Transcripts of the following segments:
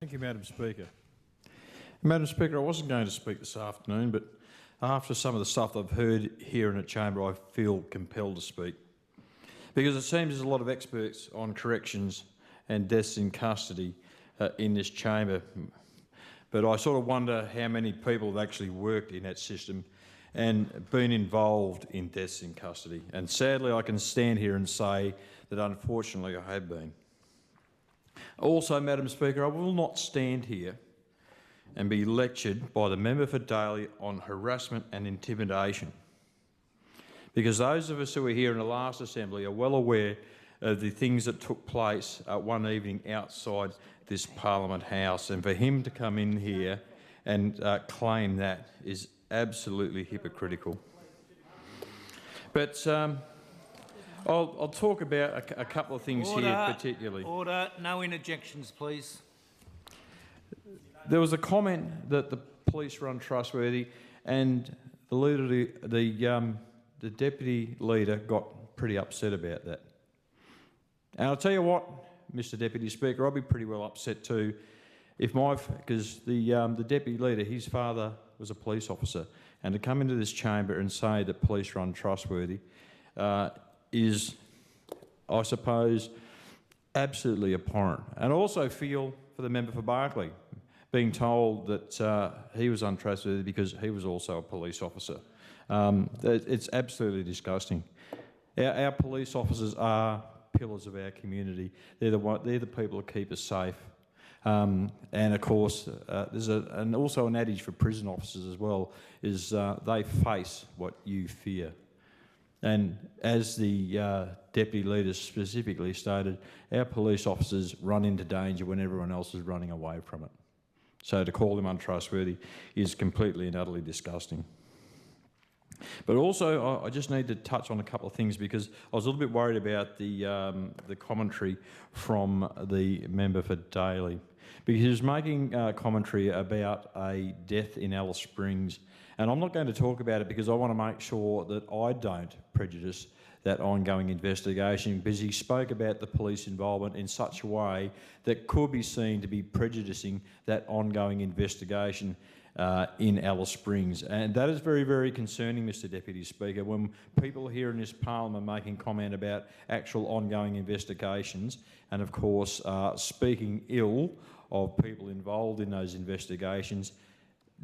Thank you, Madam Speaker. Madam Speaker, I wasn't going to speak this afternoon, but after some of the stuff I've heard here in the chamber, I feel compelled to speak. Because it seems there's a lot of experts on corrections and deaths in custody in this chamber. But I sort of wonder how many people have actually worked in that system and been involved in deaths in custody. And sadly, I can stand here and say that unfortunately I have been. Also, Madam Speaker, I will not stand here and be lectured by the member for Daly on harassment and intimidation, because those of us who were here in the last Assembly are well aware of the things that took place one evening outside this Parliament House, and for him to come in here and claim that is absolutely hypocritical. But I'll talk about a couple of things here particularly. Order. No interjections, please. There was a comment that the police were untrustworthy, and the leader, the deputy leader, got pretty upset about that. And I'll tell you what, Mr. Deputy Speaker, I'll be pretty well upset too, because the deputy leader, his father was a police officer, and to come into this chamber and say that police are untrustworthy is, I suppose, absolutely abhorrent. And I also feel for the member for Berkeley, being told that he was untrustworthy because he was also a police officer. It's absolutely disgusting. Our police officers are pillars of our community. They're the people who keep us safe. And of course, there's also an adage for prison officers as well, is they face what you fear. And as the deputy leader specifically stated, our police officers run into danger when everyone else is running away from it. So to call them untrustworthy is completely and utterly disgusting. But also, I just need to touch on a couple of things, because I was a little bit worried about the commentary from the member for Daly, because he was making commentary about a death in Alice Springs, and I'm not going to talk about it because I want to make sure that I don't prejudice that ongoing investigation, because he spoke about the police involvement in such a way that could be seen to be prejudicing that ongoing investigation in Alice Springs. And that is very, very concerning, Mr. Deputy Speaker, when people here in this Parliament are making comment about actual ongoing investigations and, of course, speaking ill of people involved in those investigations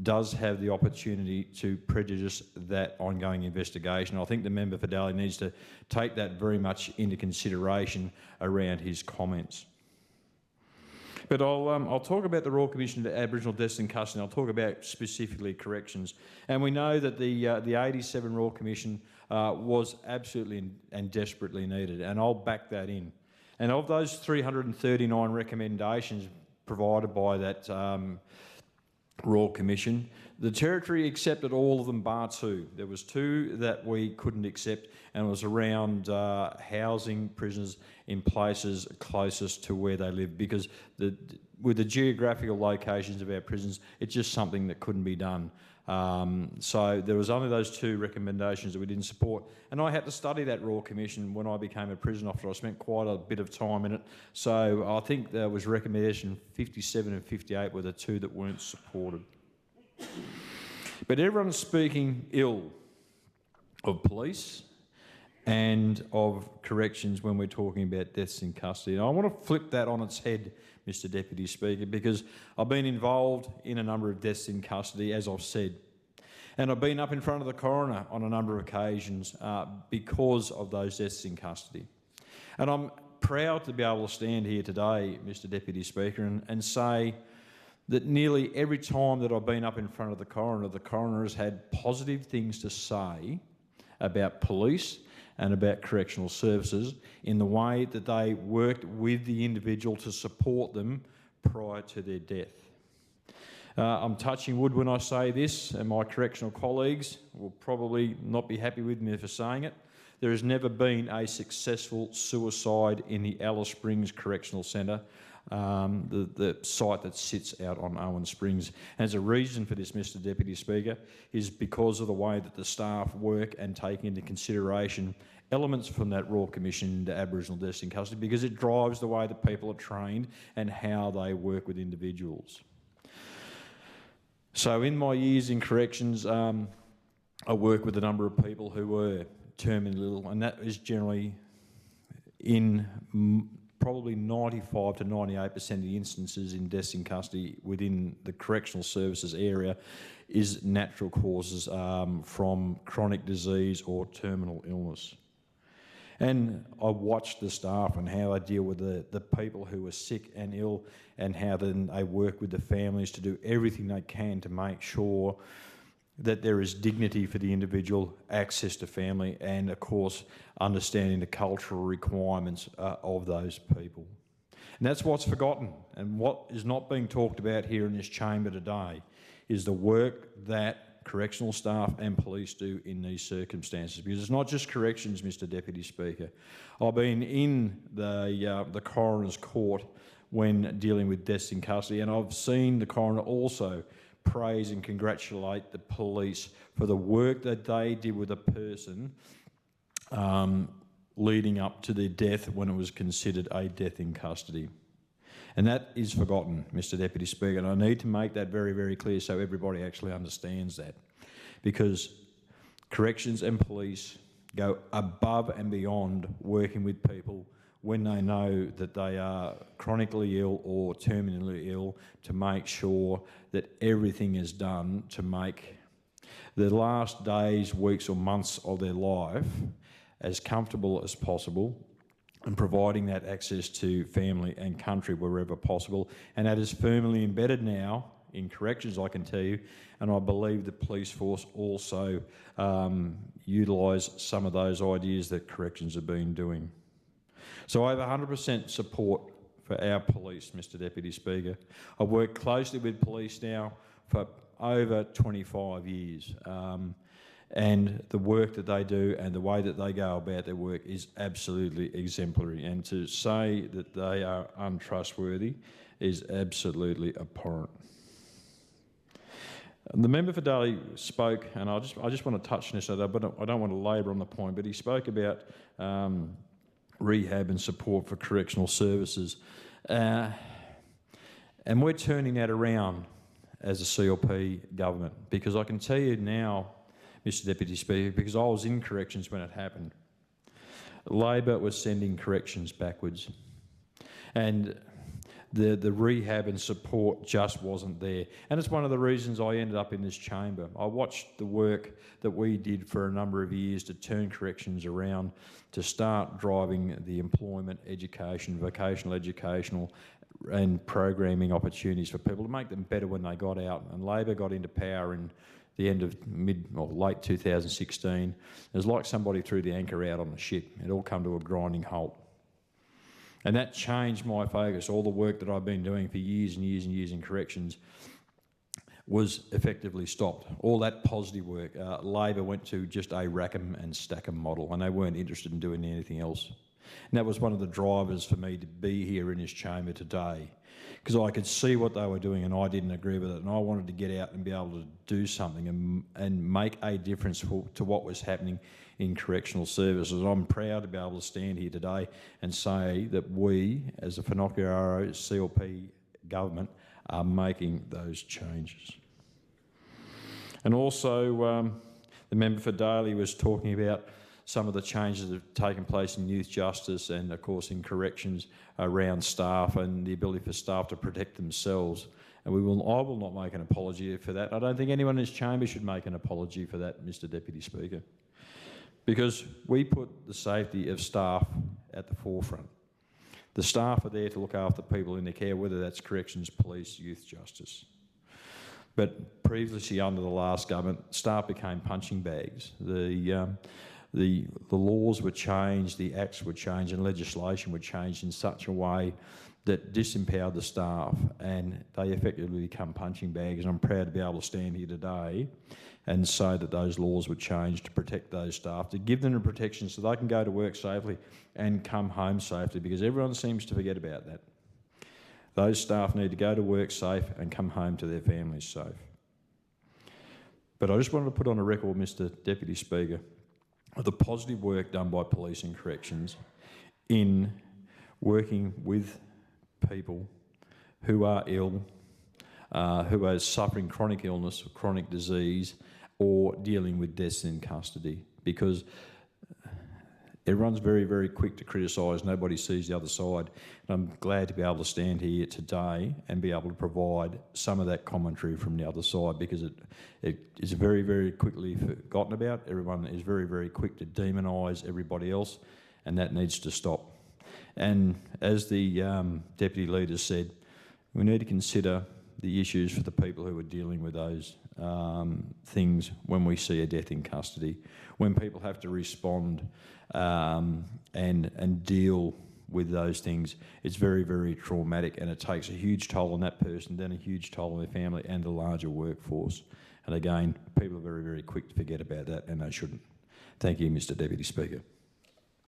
does have the opportunity to prejudice that ongoing investigation. I think the member for Daly needs to take that very much into consideration around his comments. But I'll talk about the Royal Commission to Aboriginal Deaths in Custody, and I'll talk about specifically corrections. And we know that the 87 Royal Commission was absolutely and desperately needed, and I'll back that in. And of those 339 recommendations provided by that Royal Commission, the Territory accepted all of them bar two. There was two that we couldn't accept, and it was around housing prisoners in places closest to where they live, because with the geographical locations of our prisons, it's just something that couldn't be done. So there was only those two recommendations that we didn't support, and I had to study that Royal Commission when I became a prison officer. I spent quite a bit of time in it, so I think there was recommendation 57 and 58 were the two that weren't supported. But everyone's speaking ill of police and of corrections when we're talking about deaths in custody. And I want to flip that on its head, Mr. Deputy Speaker, because I've been involved in a number of deaths in custody, as I've said. And I've been up in front of the coroner on a number of occasions because of those deaths in custody. And I'm proud to be able to stand here today, Mr. Deputy Speaker, and say that nearly every time that I've been up in front of the coroner has had positive things to say about police and about correctional services in the way that they worked with the individual to support them prior to their death. I'm touching wood when I say this, and my correctional colleagues will probably not be happy with me for saying it. There has never been a successful suicide in the Alice Springs Correctional Centre, the site that sits out on Owen Springs. And the reason for this, Mr. Deputy Speaker, is because of the way that the staff work and take into consideration elements from that Royal Commission into Aboriginal Deaths in Custody, because it drives the way that people are trained and how they work with individuals. So in my years in corrections, I work with a number of people who were terminally ill, and that is generally in probably 95 to 98% of the instances in deaths in custody within the correctional services area is natural causes from chronic disease or terminal illness. And I watched the staff and how they deal with the people who are sick and ill, and how then they work with the families to do everything they can to make sure that there is dignity for the individual, access to family, and of course understanding the cultural requirements of those people. And that's what's forgotten, and what is not being talked about here in this chamber today is the work that correctional staff and police do in these circumstances, because it's not just corrections, Mr Deputy Speaker. I've been in the coroner's court when dealing with deaths in custody, and I've seen the coroner also praise and congratulate the police for the work that they did with a person leading up to their death when it was considered a death in custody. And that is forgotten, Mr Deputy Speaker, and I need to make that very, very clear so everybody actually understands that. Because corrections and police go above and beyond working with people when they know that they are chronically ill or terminally ill, to make sure that everything is done to make the last days, weeks or months of their life as comfortable as possible, and providing that access to family and country wherever possible. And that is firmly embedded now in corrections, I can tell you, and I believe the police force also utilise some of those ideas that corrections have been doing. So I have 100% support for our police, Mr Deputy Speaker. I've worked closely with police now for over 25 years, and the work that they do and the way that they go about their work is absolutely exemplary, and to say that they are untrustworthy is absolutely abhorrent. The member for Daly spoke, and I just want to touch on this, but I don't want to labour on the point, but he spoke about rehab and support for correctional services. And we're turning that around as a CLP government, because I can tell you now, Mr Deputy Speaker, because I was in corrections when it happened, Labor was sending corrections backwards, and the rehab and support just wasn't there. And it's one of the reasons I ended up in this chamber. I watched the work that we did for a number of years to turn corrections around, to start driving the employment, education, vocational educational and programming opportunities for people to make them better when they got out. And Labor got into power in the end of late 2016. It was like somebody threw the anchor out on the ship. It all come to a grinding halt. And that changed my focus. All the work that I've been doing for years and years and years in corrections was effectively stopped. All that positive work, Labor went to just a rack 'em and stack 'em model, and they weren't interested in doing anything else. And that was one of the drivers for me to be here in this chamber today, because I could see what they were doing and I didn't agree with it, and I wanted to get out and be able to do something and make a difference to what was happening in correctional services. I'm proud to be able to stand here today and say that we, as a Whanokiraro CLP government, are making those changes. And also, the member for Daly was talking about some of the changes that have taken place in youth justice and, of course, in corrections around staff and the ability for staff to protect themselves. And I will not make an apology for that. I don't think anyone in this chamber should make an apology for that, Mr Deputy Speaker, because we put the safety of staff at the forefront. The staff are there to look after people in their care, whether that's corrections, police, youth justice. But previously, under the last government, staff became punching bags. The laws were changed, the acts were changed, and legislation were changed in such a way that disempowered the staff, and they effectively become punching bags. And I'm proud to be able to stand here today and say that those laws were changed to protect those staff, to give them the protection so they can go to work safely and come home safely, because everyone seems to forget about that. Those staff need to go to work safe and come home to their families safe. But I just wanted to put on a record, Mr Deputy Speaker, of the positive work done by police and corrections in working with people who are ill, who are suffering chronic illness or chronic disease, or dealing with deaths in custody, because everyone's very, very quick to criticise. Nobody sees the other side. And I'm glad to be able to stand here today and be able to provide some of that commentary from the other side, because it is very, very quickly forgotten about. Everyone is very, very quick to demonise everybody else, and that needs to stop. And as the deputy leader said, we need to consider the issues for the people who are dealing with those things when we see a death in custody, when people have to respond and deal with those things. It's very, very traumatic, and it takes a huge toll on that person, then a huge toll on their family and the larger workforce. And again, people are very, very quick to forget about that, and they shouldn't. Thank you, Mr. Deputy Speaker.